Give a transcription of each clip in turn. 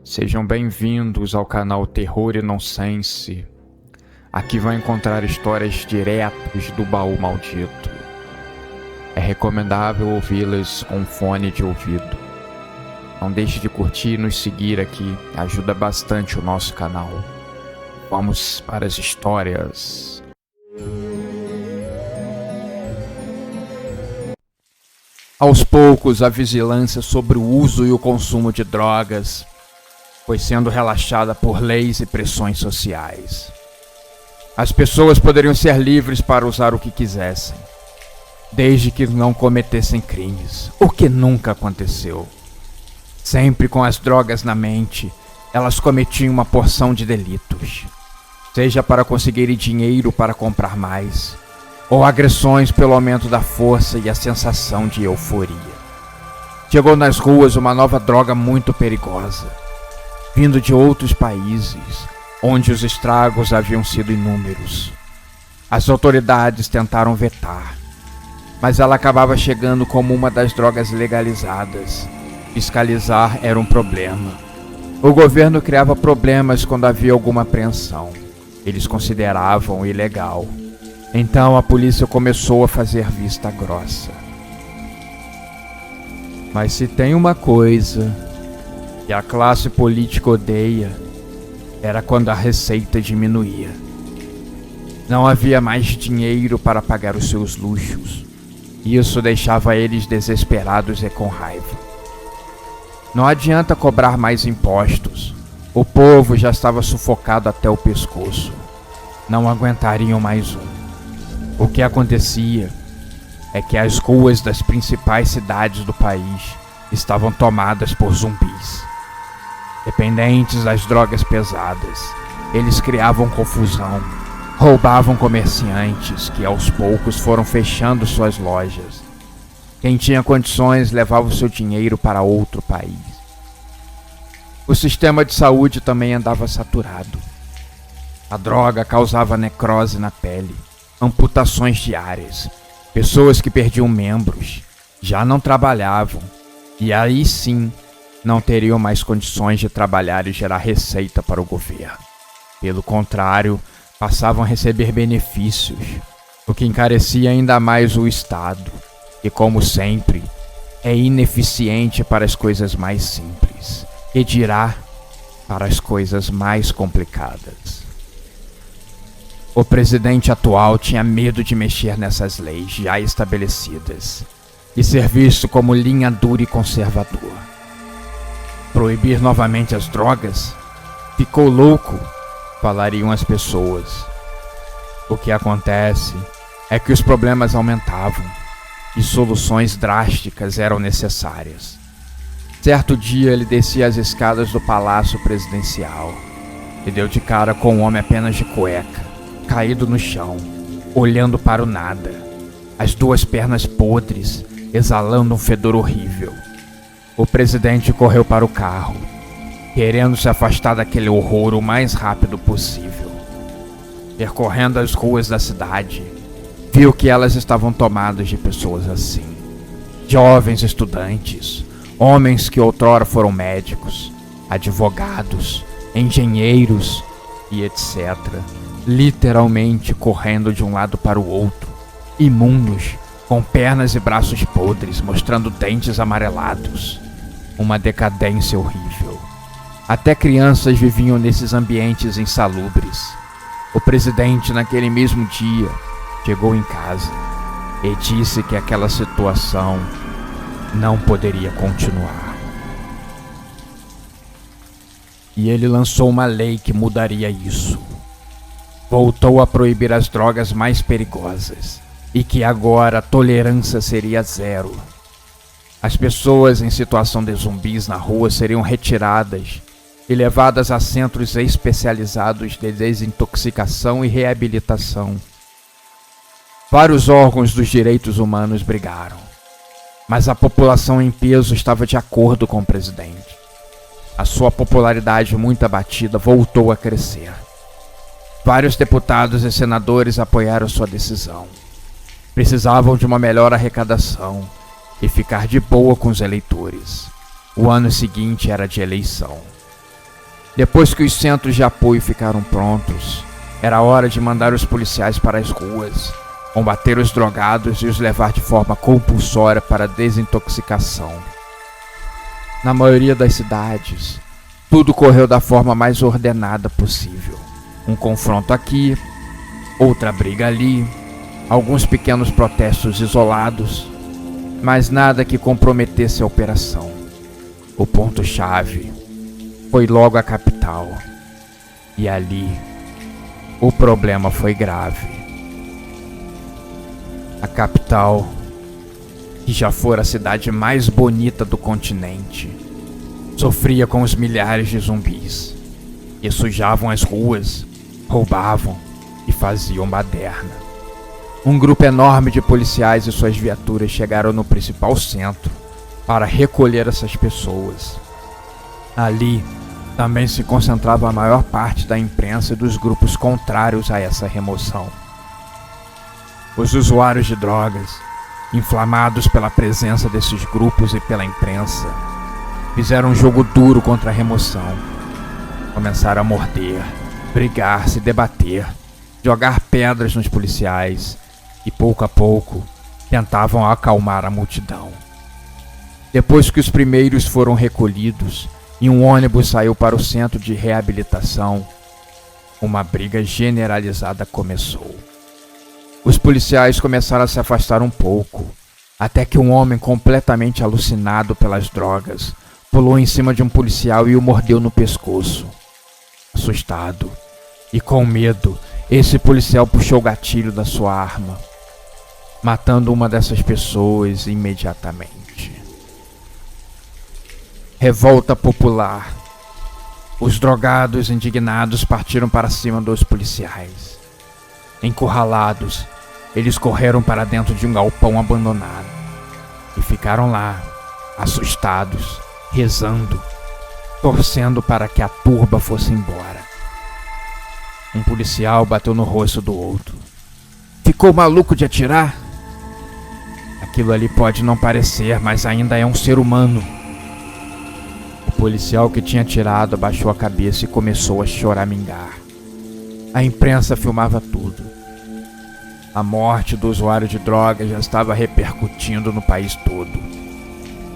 Sejam bem-vindos ao canal Terror e Nonsense. Aqui vão encontrar histórias diretas do baú maldito. É recomendável ouvi-las com fone de ouvido. Não deixe de curtir e nos seguir aqui, ajuda bastante o nosso canal. Vamos para as histórias. Aos poucos, a vigilância sobre o uso e o consumo de drogas foi sendo relaxada por leis e pressões sociais. As pessoas poderiam ser livres para usar o que quisessem, desde que não cometessem crimes, o que nunca aconteceu. Sempre com as drogas na mente, elas cometiam uma porção de delitos, seja para conseguirem dinheiro para comprar mais, ou agressões pelo aumento da força e a sensação de euforia. Chegou nas ruas uma nova droga muito perigosa, vindo de outros países, onde os estragos haviam sido inúmeros. As autoridades tentaram vetar, mas ela acabava chegando como uma das drogas legalizadas. Fiscalizar era um problema. O governo criava problemas quando havia alguma apreensão. Eles consideravam ilegal. Então a polícia começou a fazer vista grossa. Mas se tem uma coisa que a classe política odeia, era quando a receita diminuía. Não havia mais dinheiro para pagar os seus luxos. Isso deixava eles desesperados e com raiva. Não adianta cobrar mais impostos. O povo já estava sufocado até o pescoço. Não aguentariam mais um. O que acontecia é que as ruas das principais cidades do país estavam tomadas por zumbis. Dependentes das drogas pesadas, eles criavam confusão, roubavam comerciantes que aos poucos foram fechando suas lojas. Quem tinha condições levava o seu dinheiro para outro país. O sistema de saúde também andava saturado. A droga causava necrose na pele, amputações diárias, pessoas que perdiam membros, já não trabalhavam, e aí sim não teriam mais condições de trabalhar e gerar receita para o governo. Pelo contrário, passavam a receber benefícios, o que encarecia ainda mais o Estado, que, como sempre, é ineficiente para as coisas mais simples, e dirá para as coisas mais complicadas. O presidente atual tinha medo de mexer nessas leis já estabelecidas e ser visto como linha dura e conservador. Proibir novamente as drogas? Ficou louco, falariam as pessoas. O que acontece é que os problemas aumentavam e soluções drásticas eram necessárias. Certo dia ele descia as escadas do palácio presidencial e deu de cara com um homem apenas de cueca, caído no chão, olhando para o nada, as duas pernas podres, exalando um fedor horrível. O presidente correu para o carro, querendo se afastar daquele horror o mais rápido possível. Percorrendo as ruas da cidade, viu que elas estavam tomadas de pessoas assim. Jovens estudantes, homens que outrora foram médicos, advogados, engenheiros e etc. Literalmente correndo de um lado para o outro, imundos, com pernas e braços podres, mostrando dentes amarelados. Uma decadência horrível. Até crianças viviam nesses ambientes insalubres. O presidente, naquele mesmo dia, chegou em casa e disse que aquela situação não poderia continuar. E ele lançou uma lei que mudaria isso. Voltou a proibir as drogas mais perigosas e que agora a tolerância seria zero. As pessoas em situação de zumbis na rua seriam retiradas e levadas a centros especializados de desintoxicação e reabilitação. Vários órgãos dos direitos humanos brigaram, mas a população em peso estava de acordo com o presidente. A sua popularidade muito abatida voltou a crescer. Vários deputados e senadores apoiaram sua decisão. Precisavam de uma melhor arrecadação e ficar de boa com os eleitores. O ano seguinte era de eleição. Depois que os centros de apoio ficaram prontos, era hora de mandar os policiais para as ruas, combater os drogados e os levar de forma compulsória para a desintoxicação. Na maioria das cidades, tudo correu da forma mais ordenada possível. Um confronto aqui, outra briga ali, alguns pequenos protestos isolados, mas nada que comprometesse a operação. O ponto-chave foi logo a capital, e ali o problema foi grave. A capital, que já fora a cidade mais bonita do continente, sofria com os milhares de zumbis, que sujavam as ruas, roubavam e faziam baderna. Um grupo enorme de policiais e suas viaturas chegaram no principal centro para recolher essas pessoas. Ali também se concentrava a maior parte da imprensa e dos grupos contrários a essa remoção. Os usuários de drogas, inflamados pela presença desses grupos e pela imprensa, fizeram um jogo duro contra a remoção. Começaram a morder, brigar, se debater, jogar pedras nos policiais e, pouco a pouco, tentavam acalmar a multidão. Depois que os primeiros foram recolhidos e um ônibus saiu para o centro de reabilitação, uma briga generalizada começou. Os policiais começaram a se afastar um pouco, até que um homem completamente alucinado pelas drogas pulou em cima de um policial e o mordeu no pescoço. Assustado e com medo, esse policial puxou o gatilho da sua arma, matando uma dessas pessoas imediatamente. Revolta popular. Os drogados indignados partiram para cima dos policiais. Encurralados, eles correram para dentro de um galpão abandonado e ficaram lá, assustados, rezando, torcendo para que a turba fosse embora. Um policial bateu no rosto do outro. Ficou maluco de atirar? Aquilo ali pode não parecer, mas ainda é um ser humano. O policial que tinha atirado abaixou a cabeça e começou a choramingar. A imprensa filmava tudo. A morte do usuário de drogas já estava repercutindo no país todo.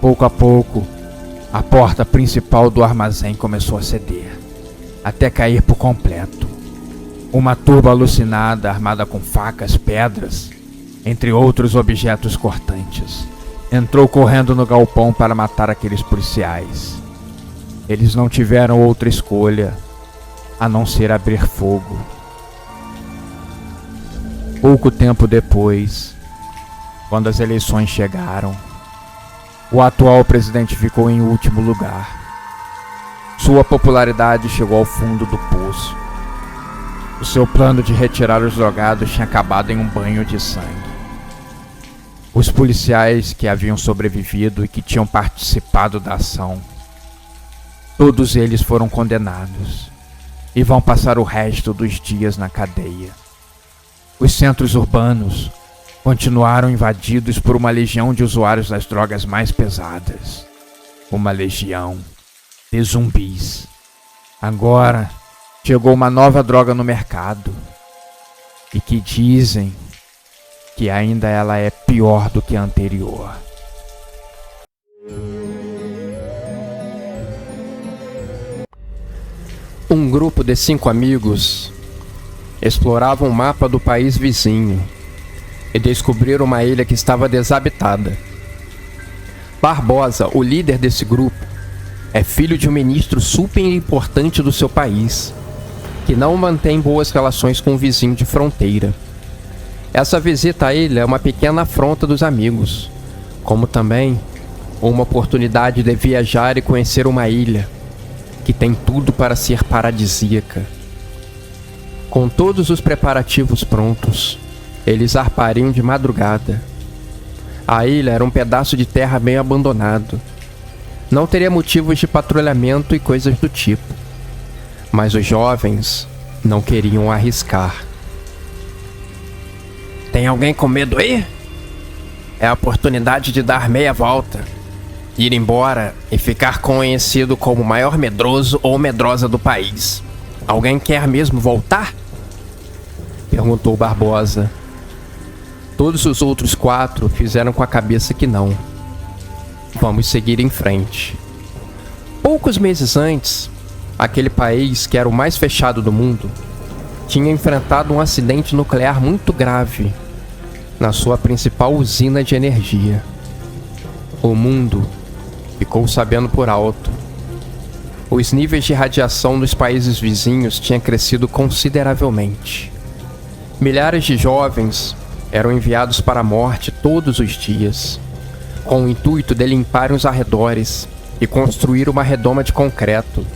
Pouco a pouco, a porta principal do armazém começou a ceder, até cair por completo. Uma turba alucinada, armada com facas, pedras, entre outros objetos cortantes, entrou correndo no galpão para matar aqueles policiais. Eles não tiveram outra escolha a não ser abrir fogo. Pouco tempo depois, quando as eleições chegaram, o atual presidente ficou em último lugar. Sua popularidade chegou ao fundo do poço. O seu plano de retirar os drogados tinha acabado em um banho de sangue. Os policiais que haviam sobrevivido e que tinham participado da ação, todos eles foram condenados e vão passar o resto dos dias na cadeia. Os centros urbanos continuaram invadidos por uma legião de usuários das drogas mais pesadas. Uma legião de zumbis. Agora chegou uma nova droga no mercado e que dizem que ainda ela é pior do que a anterior. Um grupo de 5 amigos explorava um mapa do país vizinho e descobriram uma ilha que estava desabitada. Barbosa, o líder desse grupo, é filho de um ministro super importante do seu país, que não mantém boas relações com o vizinho de fronteira. Essa visita à ilha é uma pequena afronta dos amigos, como também uma oportunidade de viajar e conhecer uma ilha que tem tudo para ser paradisíaca. Com todos os preparativos prontos, eles zarpariam de madrugada. A ilha era um pedaço de terra bem abandonado. Não teria motivos de patrulhamento e coisas do tipo. Mas os jovens não queriam arriscar. Tem alguém com medo aí? É a oportunidade de dar meia volta. Ir embora e ficar conhecido como o maior medroso ou medrosa do país. Alguém quer mesmo voltar? Perguntou Barbosa. Todos os outros 4 fizeram com a cabeça que não. Vamos seguir em frente. Poucos meses antes, aquele país, que era o mais fechado do mundo, tinha enfrentado um acidente nuclear muito grave na sua principal usina de energia. O mundo ficou sabendo por alto. Os níveis de radiação nos países vizinhos tinham crescido consideravelmente. Milhares de jovens eram enviados para a morte todos os dias, com o intuito de limpar os arredores e construir uma redoma de concreto,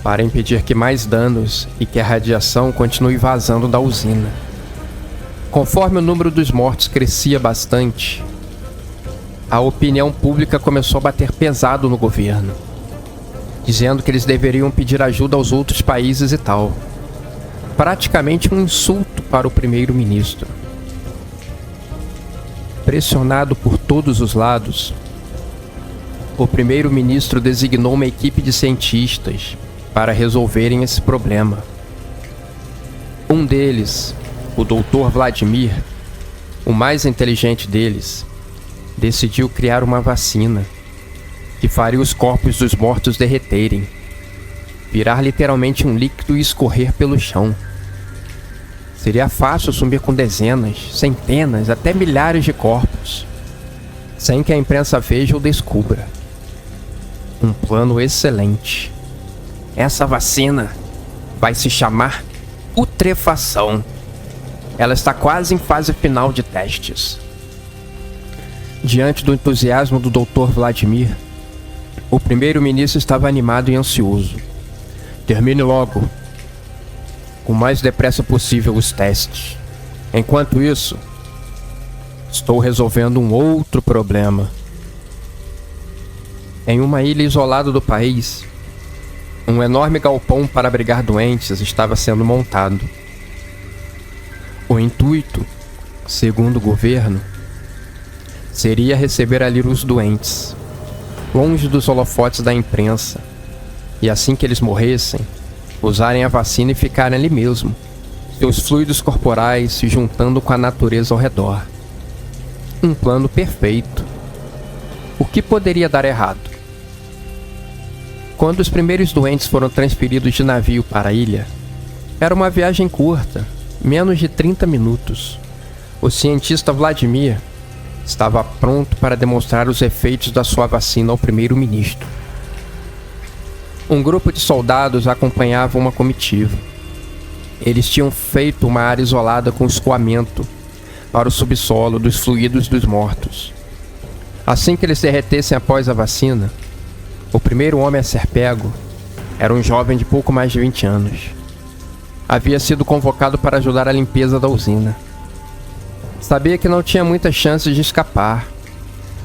para impedir que mais danos e que a radiação continue vazando da usina. Conforme o número dos mortos crescia bastante, a opinião pública começou a bater pesado no governo, dizendo que eles deveriam pedir ajuda aos outros países e tal. Praticamente um insulto para o primeiro-ministro. Pressionado por todos os lados, o primeiro-ministro designou uma equipe de cientistas para resolverem esse problema. Um deles, o Dr. Vladimir, o mais inteligente deles, decidiu criar uma vacina que faria os corpos dos mortos derreterem, virar literalmente um líquido e escorrer pelo chão. Seria fácil sumir com dezenas, centenas, até milhares de corpos, sem que a imprensa veja ou descubra. Um plano excelente. Essa vacina vai se chamar putrefação. Ela está quase em fase final de testes. Diante do entusiasmo do Dr. Vladimir, o primeiro-ministro estava animado e ansioso. Termine logo, o mais depressa possível, os testes. Enquanto isso, estou resolvendo um outro problema. Em uma ilha isolada do país, um enorme galpão para abrigar doentes estava sendo montado. O intuito, segundo o governo, seria receber ali os doentes, longe dos holofotes da imprensa, e assim que eles morressem, usarem a vacina e ficarem ali mesmo, seus fluidos corporais se juntando com a natureza ao redor. Um plano perfeito. O que poderia dar errado? Quando os primeiros doentes foram transferidos de navio para a ilha, era uma viagem curta, menos de 30 minutos. O cientista Vladimir estava pronto para demonstrar os efeitos da sua vacina ao primeiro-ministro. Um grupo de soldados acompanhava uma comitiva. Eles tinham feito uma área isolada com escoamento para o subsolo dos fluidos dos mortos. Assim que eles derretessem após a vacina, o primeiro homem a ser pego era um jovem de pouco mais de 20 anos. Havia sido convocado para ajudar a limpeza da usina. Sabia que não tinha muitas chances de escapar,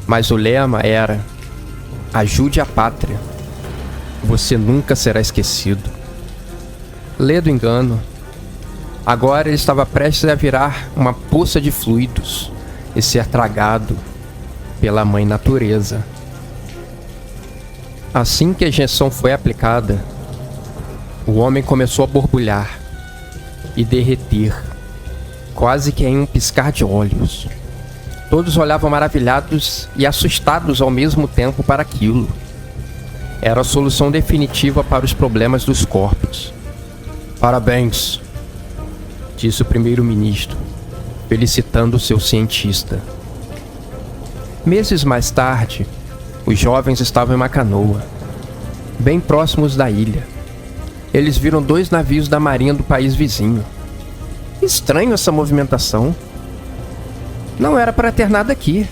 mas o lema era: ajude a pátria. Você nunca será esquecido. Lê do engano. Agora ele estava prestes a virar uma poça de fluidos e ser tragado pela mãe natureza. Assim que a injeção foi aplicada, o homem começou a borbulhar e derreter, quase que em um piscar de olhos. Todos olhavam maravilhados e assustados ao mesmo tempo para aquilo. Era a solução definitiva para os problemas dos corpos. Parabéns, disse o primeiro-ministro, felicitando o seu cientista. Meses mais tarde, os jovens estavam em uma canoa, bem próximos da ilha. Eles viram 2 navios da marinha do país vizinho. Estranho essa movimentação. Não era para ter nada aqui.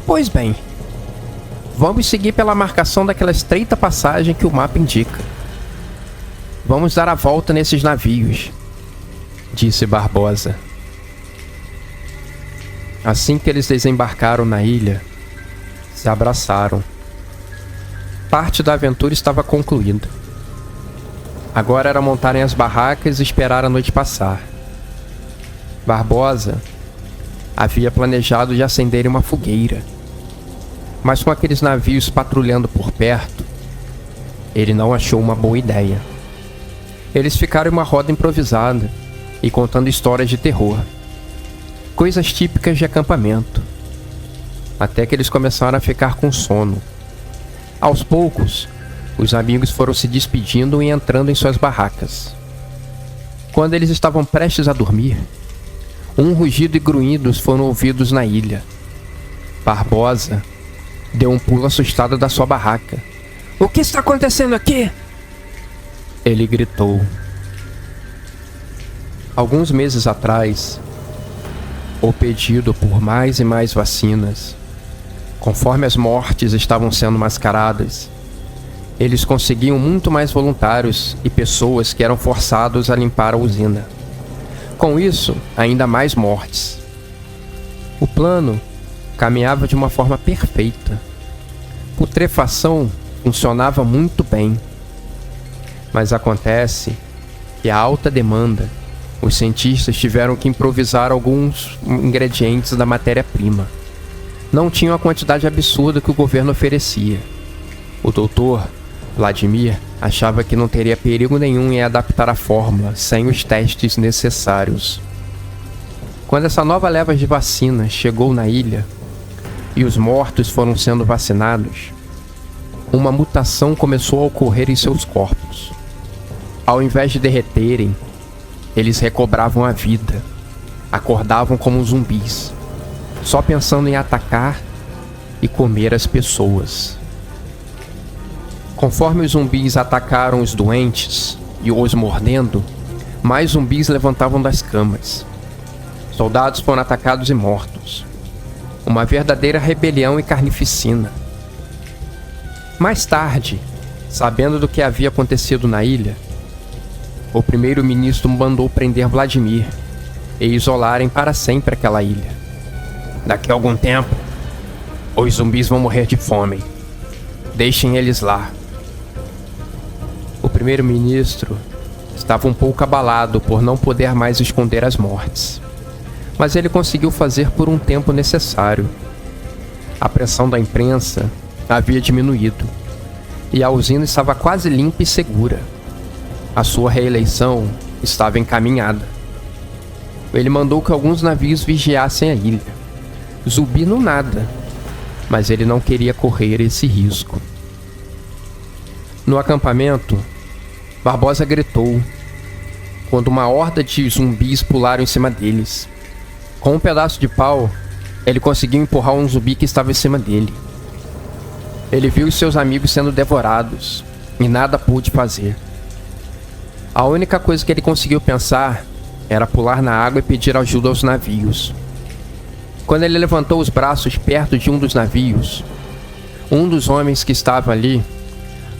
Pois bem, vamos seguir pela marcação daquela estreita passagem que o mapa indica. Vamos dar a volta nesses navios, disse Barbosa. Assim que eles desembarcaram na ilha, se abraçaram. Parte da aventura estava concluída. Agora era montarem as barracas e esperar a noite passar. Barbosa havia planejado de acenderem uma fogueira. Mas com aqueles navios patrulhando por perto, ele não achou uma boa ideia. Eles ficaram em uma roda improvisada e contando histórias de terror, coisas típicas de acampamento, até que eles começaram a ficar com sono. Aos poucos, os amigos foram se despedindo e entrando em suas barracas. Quando eles estavam prestes a dormir, um rugido e grunhidos foram ouvidos na ilha. Barbosa deu um pulo assustado da sua barraca. "O que está acontecendo aqui?" ele gritou. Alguns meses atrás, o pedido por mais e mais vacinas, conforme as mortes estavam sendo mascaradas, eles conseguiam muito mais voluntários e pessoas que eram forçados a limpar a usina. Com isso, ainda mais mortes. O plano caminhava de uma forma perfeita. Putrefação funcionava muito bem. Mas acontece que a alta demanda, os cientistas tiveram que improvisar alguns ingredientes da matéria-prima. Não tinham a quantidade absurda que o governo oferecia. O doutor Vladimir achava que não teria perigo nenhum em adaptar a fórmula sem os testes necessários. Quando essa nova leva de vacinas chegou na ilha e os mortos foram sendo vacinados, uma mutação começou a ocorrer em seus corpos. Ao invés de derreterem, eles recobravam a vida, acordavam como zumbis, só pensando em atacar e comer as pessoas. Conforme os zumbis atacaram os doentes e os mordendo, mais zumbis levantavam das camas. Soldados foram atacados e mortos. Uma verdadeira rebelião e carnificina. Mais tarde, sabendo do que havia acontecido na ilha, o primeiro-ministro mandou prender Vladimir e isolarem para sempre aquela ilha. "Daqui a algum tempo, os zumbis vão morrer de fome. Deixem eles lá." O primeiro-ministro estava um pouco abalado por não poder mais esconder as mortes, mas ele conseguiu fazer por um tempo necessário. A pressão da imprensa havia diminuído e a usina estava quase limpa e segura. A sua reeleição estava encaminhada. Ele mandou que alguns navios vigiassem a ilha. Zumbi no nada, mas ele não queria correr esse risco. No acampamento, Barbosa gritou quando uma horda de zumbis pularam em cima deles. Com um pedaço de pau, ele conseguiu empurrar um zumbi que estava em cima dele. Ele viu os seus amigos sendo devorados e nada pôde fazer. A única coisa que ele conseguiu pensar era pular na água e pedir ajuda aos navios. Quando ele levantou os braços perto de um dos navios, um dos homens que estava ali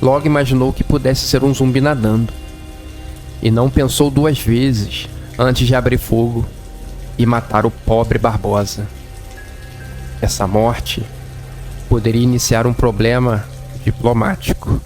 logo imaginou que pudesse ser um zumbi nadando, e não pensou duas vezes antes de abrir fogo e matar o pobre Barbosa. Essa morte poderia iniciar um problema diplomático.